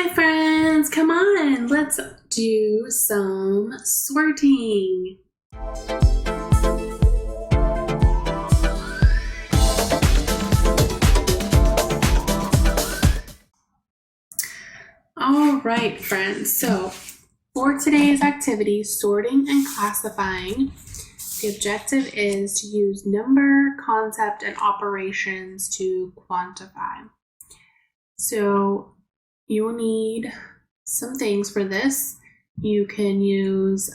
Hi friends, come on, let's do some sorting. All right, friends, so for today's activity, sorting and classifying, the objective is to use number, concept, and operations to quantify. So you will need some things for this. You can use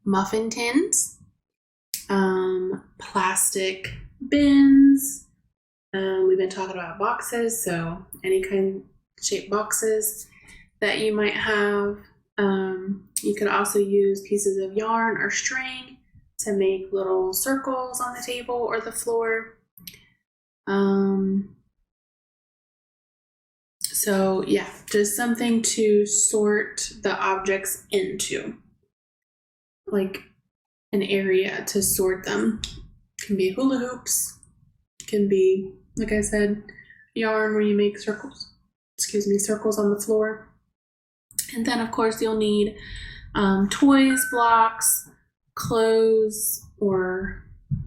muffin tins, plastic bins. We've been talking about boxes, so any kind of shaped boxes that you might have. You can also use pieces of yarn or string to make little circles on the table or the floor. So yeah, just something to sort the objects into, like an area to sort them. Can be hula hoops, can be, like I said, yarn where you make circles on the floor. And then of course you'll need toys, blocks, clothes, or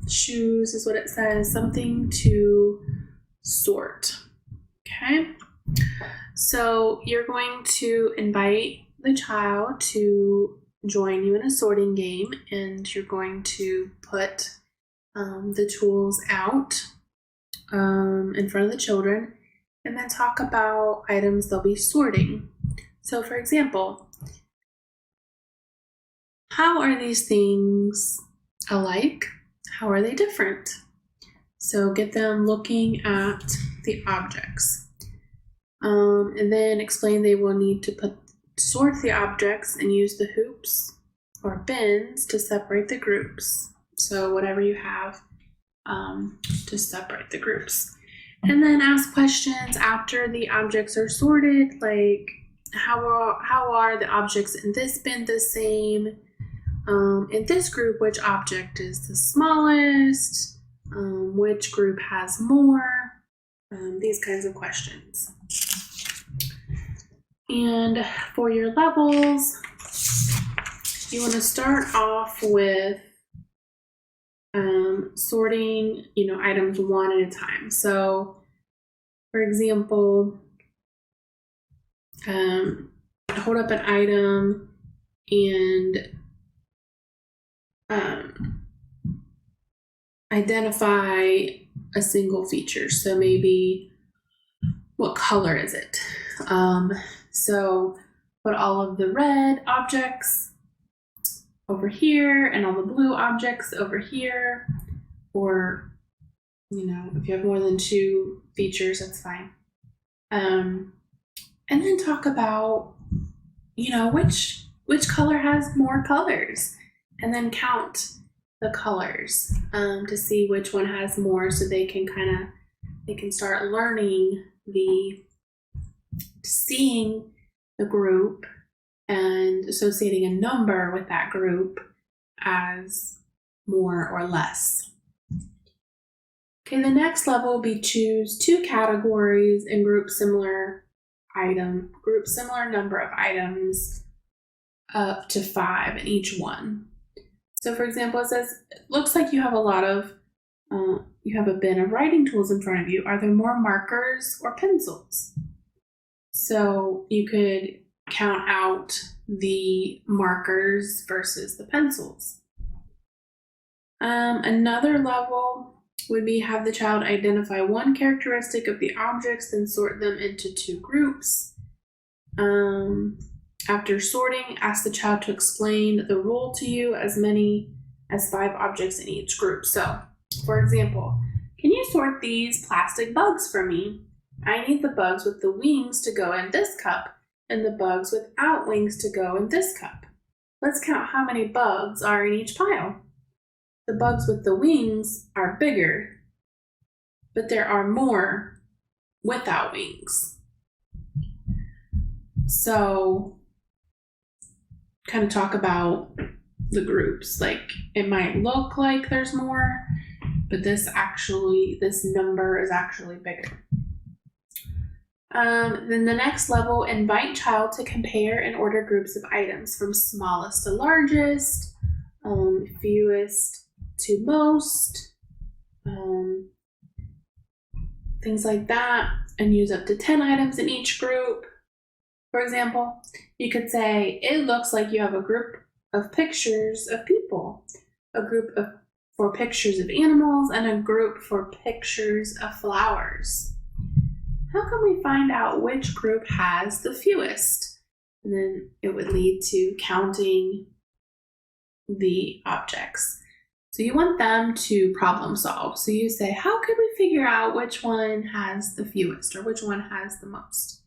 shoes is what it says, something to sort. Okay, so you're going to invite the child to join you in a sorting game, and you're going to put the tools out in front of the children and then talk about items they'll be sorting. So for example, how are these things alike? How are they different? So get them looking at the objects. And then explain they will need to sort the objects and use the hoops or bins to separate the groups. So whatever you have to separate the groups. And then ask questions after the objects are sorted, like how are the objects in this bin the same? In this group, which object is the smallest? Which group has more? These kinds of questions. And for your levels, you want to start off with sorting, items one at a time. So, for example, hold up an item and identify a single feature. So maybe, what color is it? So put all of the red objects over here and all the blue objects over here, or if you have more than two features, that's fine. And then talk about which color has more colors, and then count the colors to see which one has more, so they can start learning seeing the group and associating a number with that group as more or less. Okay, the next level will be choose two categories and group similar number of items up to 5 in each one. So for example, it says, it looks like you have you have a bin of writing tools in front of you. Are there more markers or pencils? So you could count out the markers versus the pencils. Another level would be have the child identify one characteristic of the objects, then sort them into 2 groups. After sorting, ask the child to explain the rule to you, as many as 5 objects in each group. So, for example, can you sort these plastic bugs for me? I need the bugs with the wings to go in this cup, and the bugs without wings to go in this cup. Let's count how many bugs are in each pile. The bugs with the wings are bigger, but there are more without wings. So, kind of talk about the groups. Like, it might look like there's more, but this number is actually bigger. Then the next level, invite child to compare and order groups of items from smallest to largest, fewest to most, things like that, and use up to 10 items in each group. For example, you could say, it looks like you have a group of pictures of people, a group for pictures of animals, and a group for pictures of flowers. How can we find out which group has the fewest? And then it would lead to counting the objects. So you want them to problem solve. So you say, how can we figure out which one has the fewest or which one has the most?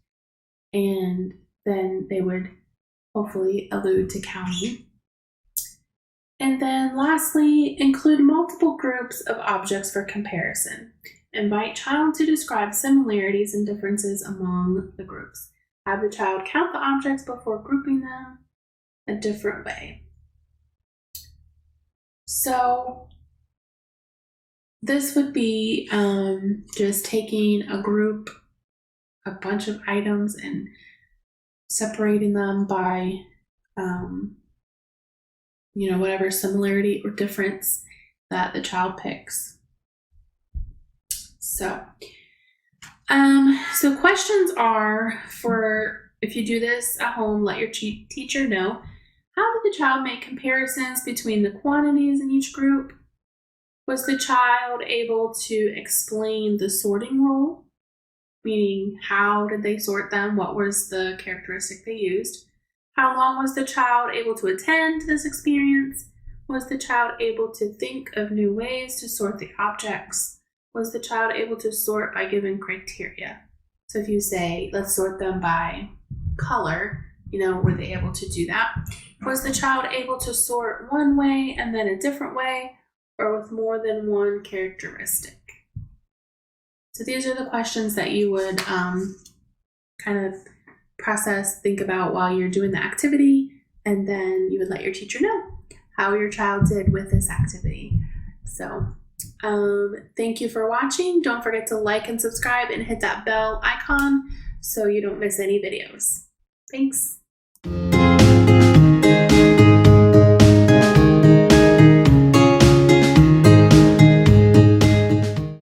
And then they would hopefully allude to counting. And then lastly, include multiple groups of objects for comparison. Invite child to describe similarities and differences among the groups. Have the child count the objects before grouping them a different way. So this would be just taking a group, a bunch of items, and separating them by whatever similarity or difference that the child picks. So questions are for, if you do this at home, let your teacher know, how did the child make comparisons between the quantities in each group? Was the child able to explain the sorting rule? Meaning, how did they sort them? What was the characteristic they used? How long was the child able to attend to this experience? Was the child able to think of new ways to sort the objects? Was the child able to sort by given criteria? So if you say, let's sort them by color, were they able to do that? Was the child able to sort one way and then a different way, or with more than one characteristic? So these are the questions that you would kind of process, think about while you're doing the activity, and then you would let your teacher know how your child did with this activity. So thank you for watching. Don't forget to like and subscribe and hit that bell icon so you don't miss any videos. Thanks.